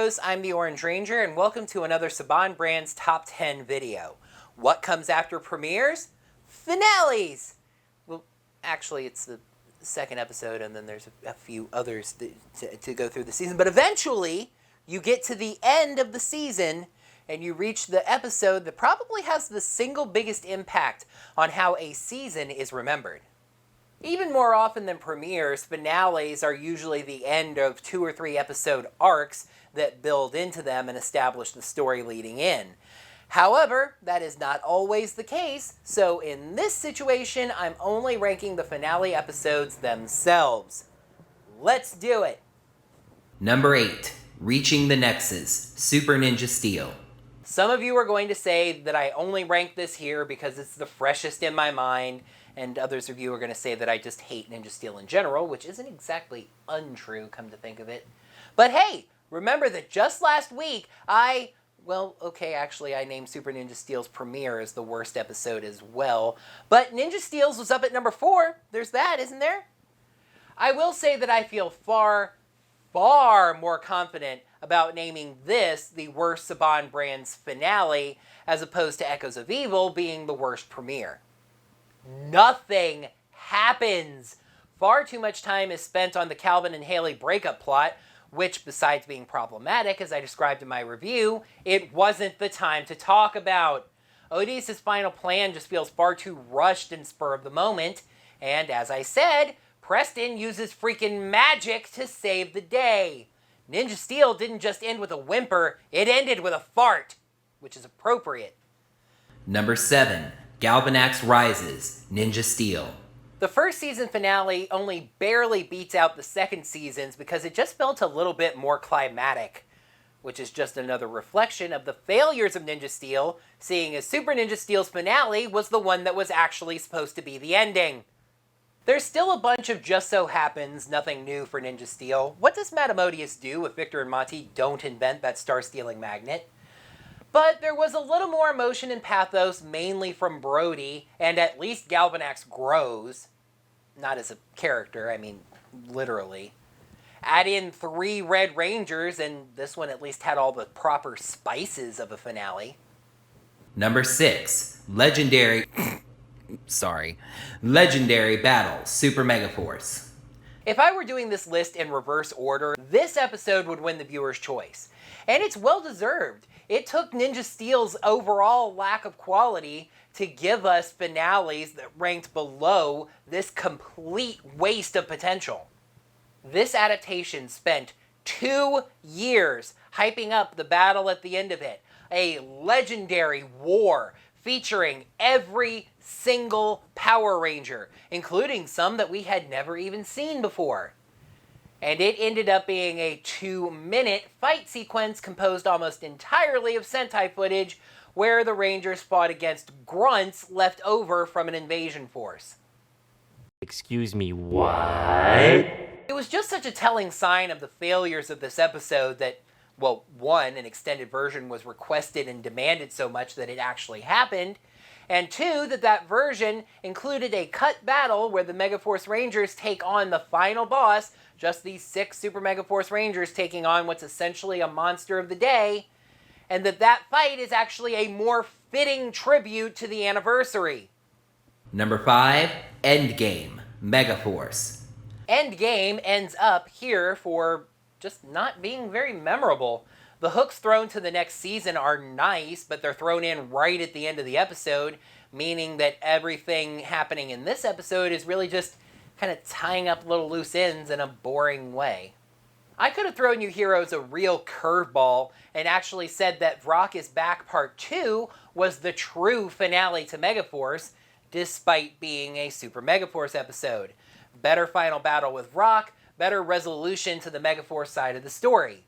Dinos, I'm the Orange Ranger, and welcome to another Saban Brand's Top 10 video. What comes after premieres? Finales! Well, actually, it's the second episode, and then there's a few others to go through the season. But eventually, you get to the end of the season, and you reach the episode that probably has the single biggest impact on how a season is remembered. Even more often than premieres, finales are usually the end of 2 or 3 episode arcs that build into them and establish the story leading in. However, that is not always the case, so in this situation, I'm only ranking the finale episodes themselves. Let's do it! Number 8. Reaching the Nexus, Super Ninja Steel. Some of you are going to say that I only rank this here because it's the freshest in my mind, and others of you are going to say that I just hate Ninja Steel in general, which isn't exactly untrue, come to think of it. But hey, remember that just last week, I named Super Ninja Steel's premiere as the worst episode as well. But Ninja Steel's was up at number 4. There's that, isn't there? I will say that I feel far more confident about naming this the worst Saban Brand's finale, as opposed to Echoes of Evil being the worst premiere. Nothing happens. Far too much time is spent on the Calvin and Haley breakup plot, which, besides being problematic, as I described in my review, it wasn't the time to talk about. Odysseus' final plan just feels far too rushed and spur of the moment, and as I said, Preston uses freaking magic to save the day. Ninja Steel didn't just end with a whimper, it ended with a fart, which is appropriate. Number 7. Galvanax Rises, Ninja Steel. The first season finale only barely beats out the second season's because it just felt a little bit more climatic, which is just another reflection of the failures of Ninja Steel, seeing as Super Ninja Steel's finale was the one that was actually supposed to be the ending. There's still a bunch of just so happens, nothing new for Ninja Steel. What does Madamodius do if Victor and Monty don't invent that star-stealing magnet? But there was a little more emotion and pathos, mainly from Brody, and at least Galvanax grows. Not as a character, I mean, literally. Add in 3 Red Rangers, and this one at least had all the proper spices of a finale. Number 6. Legendary Battle, Super Megaforce. If I were doing this list in reverse order, this episode would win the viewer's choice. And it's well-deserved. It took Ninja Steel's overall lack of quality to give us finales that ranked below this complete waste of potential. This adaptation spent 2 years hyping up the battle at the end of it. A legendary war featuring every single Power Ranger, including some that we had never even seen before. And it ended up being a 2-minute fight sequence composed almost entirely of Sentai footage where the Rangers fought against grunts left over from an invasion force. Excuse me, what? It was just such a telling sign of the failures of this episode that, well, 1, an extended version was requested and demanded so much that it actually happened, and 2, that version included a cut battle where the Megaforce Rangers take on the final boss, just these 6 Super Megaforce Rangers taking on what's essentially a monster of the day, and that fight is actually a more fitting tribute to the anniversary. Number 5. Endgame, Megaforce. Endgame ends up here for just not being very memorable. The hooks thrown to the next season are nice, but they're thrown in right at the end of the episode, meaning that everything happening in this episode is really just kind of tying up little loose ends in a boring way. I could have thrown you heroes a real curveball and actually said that Vrock is Back Part 2 was the true finale to Megaforce, despite being a Super Megaforce episode. Better final battle with Vrock, better resolution to the Megaforce side of the story.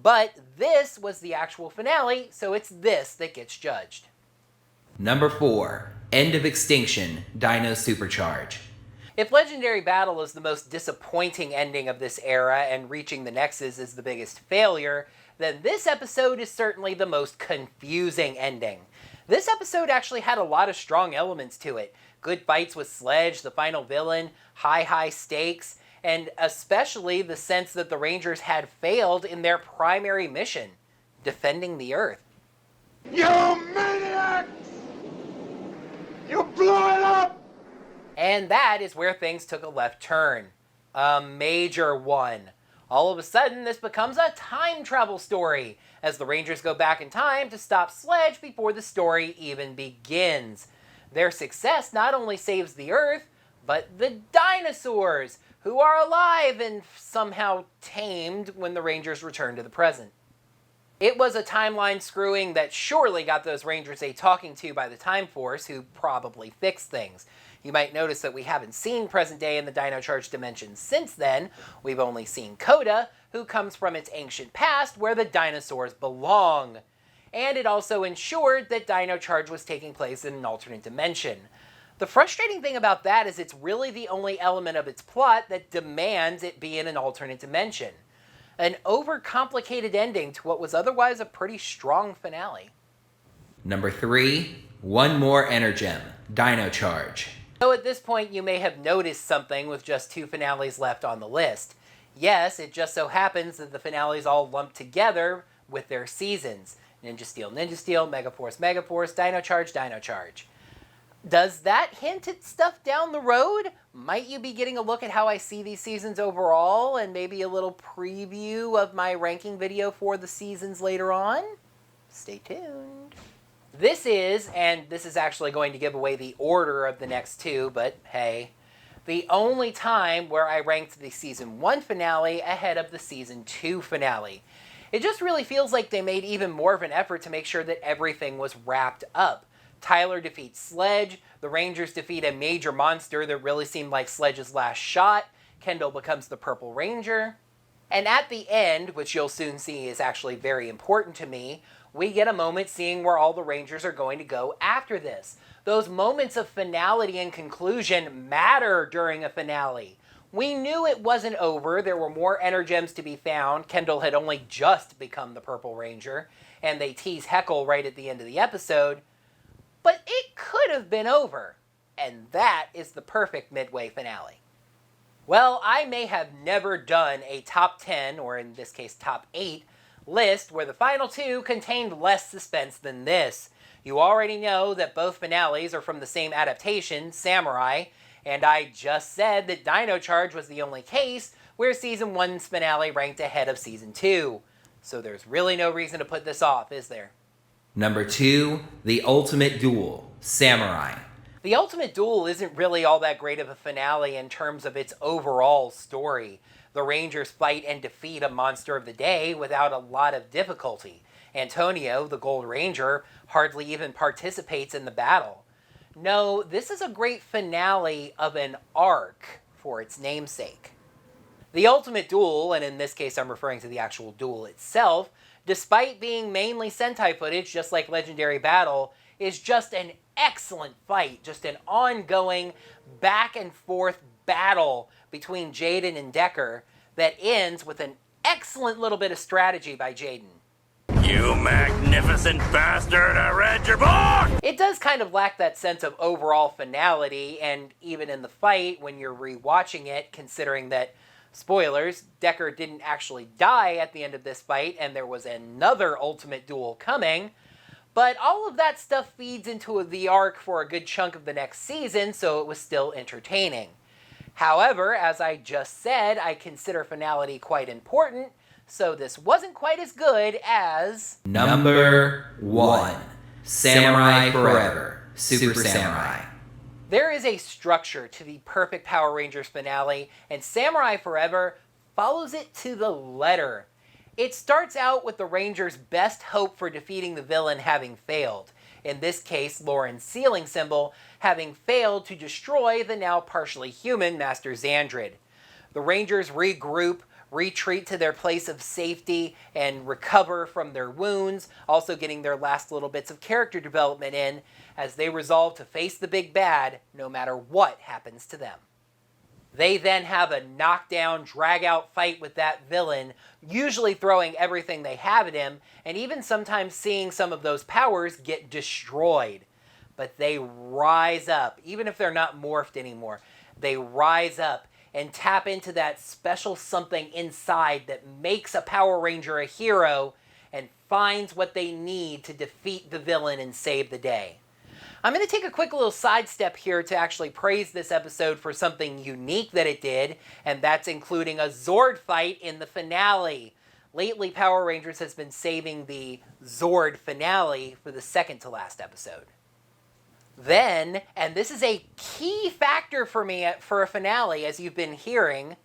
But this was the actual finale, so it's this that gets judged. Number 4. End of Extinction, Dino Supercharge. If Legendary Battle is the most disappointing ending of this era and Reaching the Nexus is the biggest failure, then this episode is certainly the most confusing ending. This episode actually had a lot of strong elements to it. Good fights with Sledge, the final villain, high stakes, and especially the sense that the Rangers had failed in their primary mission, defending the Earth. You maniacs! You blew it up! And that is where things took a left turn. A major one. All of a sudden, this becomes a time travel story, as the Rangers go back in time to stop Sledge before the story even begins. Their success not only saves the Earth, but the dinosaurs, who are alive and somehow tamed when the Rangers return to the present. It was a timeline screwing that surely got those Rangers a talking to by the Time Force, who probably fixed things. You might notice that we haven't seen present day in the Dino Charge dimension since then. We've only seen Coda, who comes from its ancient past where the dinosaurs belong. And it also ensured that Dino Charge was taking place in an alternate dimension. The frustrating thing about that is it's really the only element of its plot that demands it be in an alternate dimension. An overcomplicated ending to what was otherwise a pretty strong finale. Number 3, one more Energem, Dino Charge. So at this point you may have noticed something with just 2 finales left on the list. Yes, it just so happens that the finales all lumped together with their seasons. Ninja Steel, Megaforce, Megaforce, Dino Charge, Dino Charge. Does that hint at stuff down the road? Might you be getting a look at how I see these seasons overall, and maybe a little preview of my ranking video for the seasons later on? Stay tuned. This is actually going to give away the order of the next 2, but hey, the only time where I ranked the Season 1 finale ahead of the Season 2 finale. It just really feels like they made even more of an effort to make sure that everything was wrapped up. Tyler defeats Sledge, the Rangers defeat a major monster that really seemed like Sledge's last shot, Kendall becomes the Purple Ranger, and at the end, which you'll soon see is actually very important to me, we get a moment seeing where all the Rangers are going to go after this. Those moments of finality and conclusion matter during a finale. We knew it wasn't over, there were more Energems to be found, Kendall had only just become the Purple Ranger, and they tease Heckle right at the end of the episode, but it could have been over, and that is the perfect midway finale. Well, I may have never done a top 10, or in this case top 8, list where the final 2 contained less suspense than this. You already know that both finales are from the same adaptation, Samurai, and I just said that Dino Charge was the only case where Season 1's finale ranked ahead of Season 2. So there's really no reason to put this off, is there? Number 2, The Ultimate Duel, Samurai. The Ultimate Duel isn't really all that great of a finale in terms of its overall story. The Rangers fight and defeat a monster of the day without a lot of difficulty. Antonio, the Gold Ranger, hardly even participates in the battle. No, this is a great finale of an arc for its namesake. The Ultimate Duel, and in this case I'm referring to the actual duel itself, despite being mainly Sentai footage, just like Legendary Battle, is just an excellent fight, just an ongoing back and forth battle between Jaden and Decker that ends with an excellent little bit of strategy by Jaden. You magnificent bastard, I read your book! It does kind of lack that sense of overall finality, and even in the fight, when you're rewatching it, considering that, spoilers, Decker didn't actually die at the end of this fight, and there was another Ultimate Duel coming, but all of that stuff feeds into the arc for a good chunk of the next season, so it was still entertaining. However, as I just said, I consider finality quite important, so this wasn't quite as good as... Number 1, Samurai Forever, Super Samurai. There is a structure to the perfect Power Rangers finale, and Samurai Forever follows it to the letter. It starts out with the Rangers' best hope for defeating the villain having failed. In this case, Lauren's sealing symbol, having failed to destroy the now partially human Master Xandrid. The Rangers regroup, retreat to their place of safety, and recover from their wounds, also getting their last little bits of character development in, as they resolve to face the big bad, no matter what happens to them. They then have a knockdown, drag-out fight with that villain, usually throwing everything they have at him, and even sometimes seeing some of those powers get destroyed. But they rise up, even if they're not morphed anymore. They rise up and tap into that special something inside that makes a Power Ranger a hero and finds what they need to defeat the villain and save the day. I'm going to take a quick little sidestep here to actually praise this episode for something unique that it did, and that's including a Zord fight in the finale. Lately, Power Rangers has been saving the Zord finale for the second to last episode. Then, and this is a key factor for me for a finale, as you've been hearing,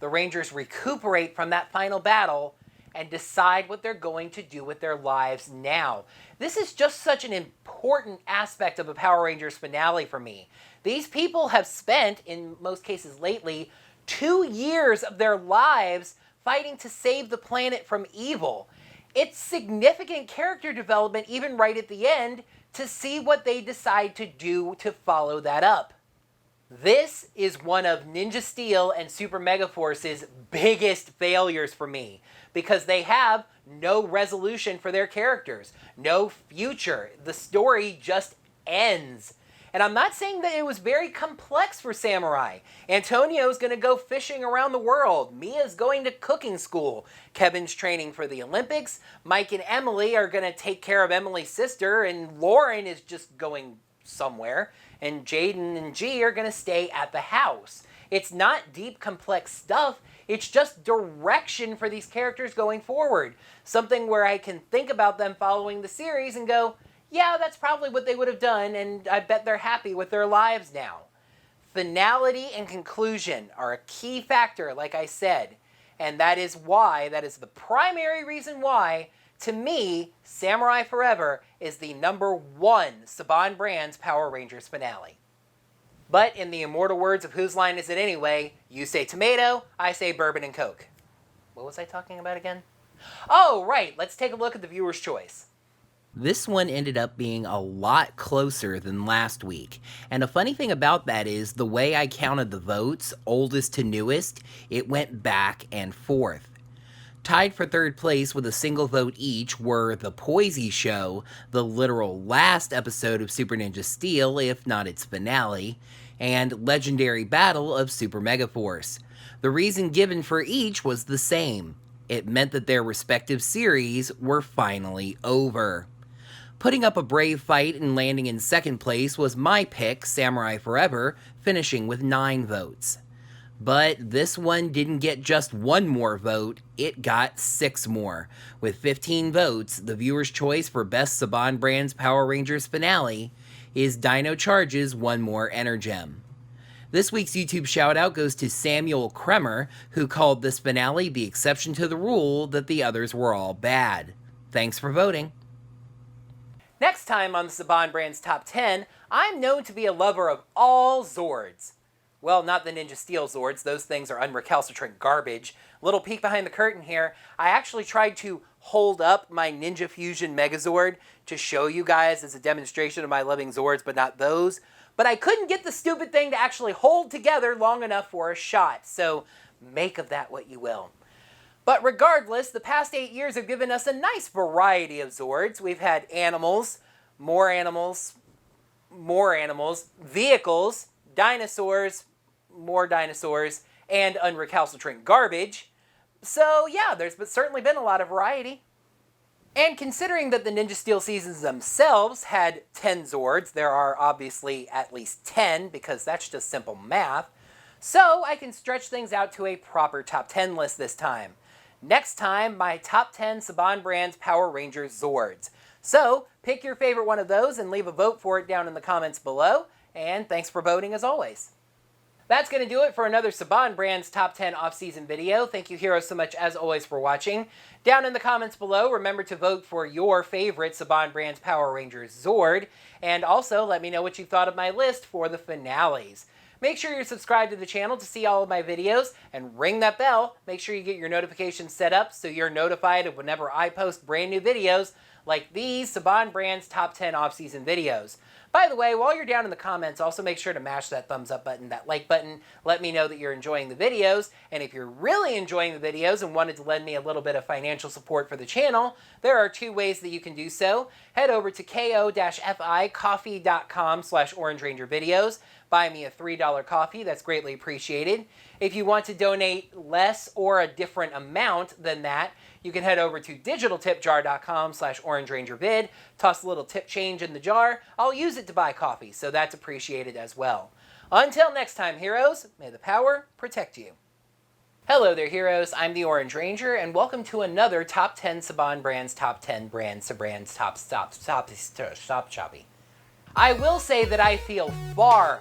the Rangers recuperate from that final battle and decide what they're going to do with their lives now. This is just such an important aspect of a Power Rangers finale for me. These people have spent, in most cases lately, 2 years of their lives fighting to save the planet from evil. It's significant character development, even right at the end, to see what they decide to do to follow that up. This is one of Ninja Steel and Super Megaforce's biggest failures for me, because they have no resolution for their characters, no future. The story just ends. And I'm not saying that it was very complex for Samurai. Antonio's going to go fishing around the world. Mia's going to cooking school. Kevin's training for the Olympics. Mike and Emily are going to take care of Emily's sister. And Lauren is just going somewhere. And Jaden and G are going to stay at the house. It's not deep, complex stuff. It's just direction for these characters going forward. Something where I can think about them following the series and go, yeah, that's probably what they would have done, and I bet they're happy with their lives now. Finality and conclusion are a key factor, like I said, and that is the primary reason why, to me, Samurai Forever is the #1 Saban Brands Power Rangers finale. But in the immortal words of Whose Line Is It Anyway, you say tomato, I say bourbon and Coke. What was I talking about again? Oh, right, let's take a look at the viewer's choice. This one ended up being a lot closer than last week. And a funny thing about that is the way I counted the votes, oldest to newest, it went back and forth. Tied for third place with a single vote each were The Poisey Show, the literal last episode of Super Ninja Steel, if not its finale, and Legendary Battle of Super Megaforce. The reason given for each was the same. It meant that their respective series were finally over. Putting up a brave fight and landing in second place was my pick, Samurai Forever, finishing with 9 votes. But this one didn't get just 1 more vote, it got 6 more. With 15 votes, the viewer's choice for Best Saban Brands Power Rangers finale is Dino Charge's One More Energem. This week's YouTube shoutout goes to Samuel Kremer, who called this finale the exception to the rule that the others were all bad. Thanks for voting. Next time on the Saban Brands Top 10, I'm known to be a lover of all Zords. Well, not the Ninja Steel Zords, those things are unrecalcitrant garbage. Little peek behind the curtain here, I actually tried to hold up my Ninja Fusion Megazord to show you guys as a demonstration of my loving Zords, but not those. But I couldn't get the stupid thing to actually hold together long enough for a shot, so make of that what you will. But regardless, the past 8 years have given us a nice variety of Zords. We've had animals, more animals, vehicles, dinosaurs, more dinosaurs, and unrecalcitrant garbage. So yeah, there's certainly been a lot of variety. And considering that the Ninja Steel seasons themselves had 10 Zords, there are obviously at least 10, because that's just simple math. So I can stretch things out to a proper top 10 list this time. Next time, my top 10 Saban Brands Power Rangers Zords. So, pick your favorite one of those and leave a vote for it down in the comments below. And thanks for voting as always. That's going to do it for another Saban Brands Top 10 Off-Season video. Thank you heroes so much as always for watching. Down in the comments below, remember to vote for your favorite Saban Brands Power Rangers Zord. And also, let me know what you thought of my list for the finales. Make sure you're subscribed to the channel to see all of my videos, and ring that bell. Make sure you get your notifications set up so you're notified of whenever I post brand new videos like these Saban Brands Top 10 Off-Season videos. By the way, while you're down in the comments, also make sure to mash that thumbs up button, that like button. Let me know that you're enjoying the videos. And if you're really enjoying the videos and wanted to lend me a little bit of financial support for the channel, there are 2 ways that you can do so. Head over to ko-fi coffee.com/Orange Ranger videos. buy me a $3 coffee. That's greatly appreciated. If you want to donate less or a different amount than that, you can head over to digitaltipjar.com/orangerangervid, toss a little tip change in the jar. I'll use it to buy coffee, so that's appreciated as well. Until next time, heroes, may the power protect you. Hello there, heroes. I'm the Orange Ranger, and welcome to another Top 10 Saban Brands, Top 10 Brands, Top Shoppy. I will say that I feel far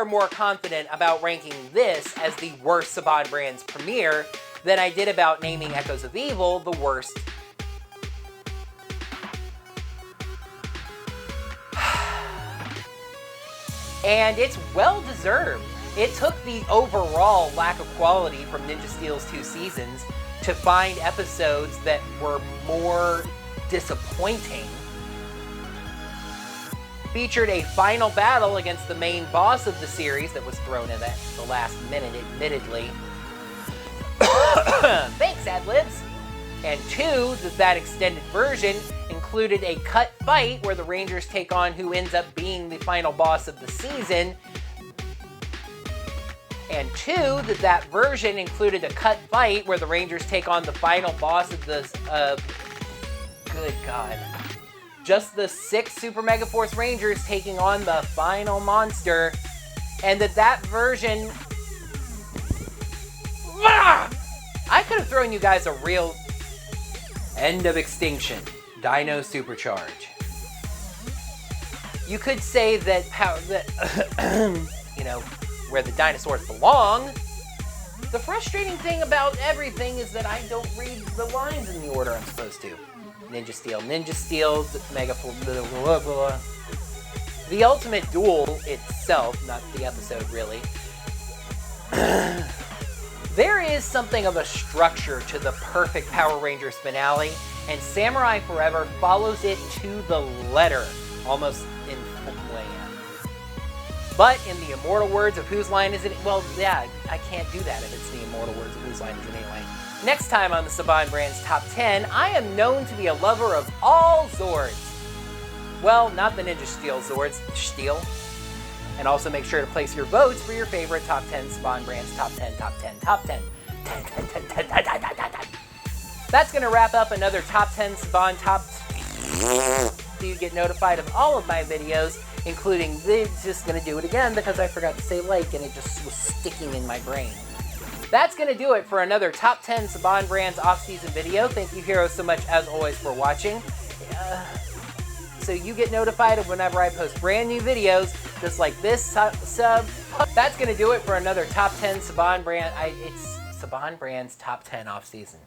more confident about ranking this as the worst Saban Brands premiere than I did about naming Echoes of Evil the worst. And it's well deserved. It took the overall lack of quality from Ninja Steel's 2 seasons to find episodes that were more disappointing. Featured a final battle against the main boss of the series that was thrown in at the last minute, admittedly. Thanks, ad-libs. And 2, that extended version included a cut fight where the Rangers take on who ends up being the final boss of the season. And 2, that version included a cut fight where the Rangers take on the final boss of the, good God. Just the 6 Super Megaforce Rangers taking on the final monster. And that version... I could have thrown you guys a real End of Extinction, Dino Supercharge. You could say that where the dinosaurs belong. The frustrating thing about everything is that I don't read the lines in the order I'm supposed to. Ninja Steel, Megaforce, blah, blah, blah. The Ultimate Duel itself, not the episode really. There is something of a structure to the perfect Power Rangers finale, and Samurai Forever follows it to the letter, almost in full way. But in the immortal words of whose line is it? Well, yeah, I can't do that if it's the immortal words of whose line is it anyway. Next time on the Saban Brands Top 10, I am known to be a lover of all Zords. Well, not the Ninja Steel Zords, Steel. And also make sure to place your votes for your favorite Top 10 Saban Brands Top 10, Top 10, Top 10. That's going to wrap up another Top 10 Saban Top... So you get notified of all of my videos, including this. Just going to do it again because I forgot to say like and it just was sticking in my brain. That's going to do it for another Top 10 Saban Brands off-season video. Thank you, heroes, so much, as always, for watching. So you get notified of whenever I post brand new videos, just like this That's going to do it for another Top 10 Saban Brands. It's Saban Brands Top 10 off-season.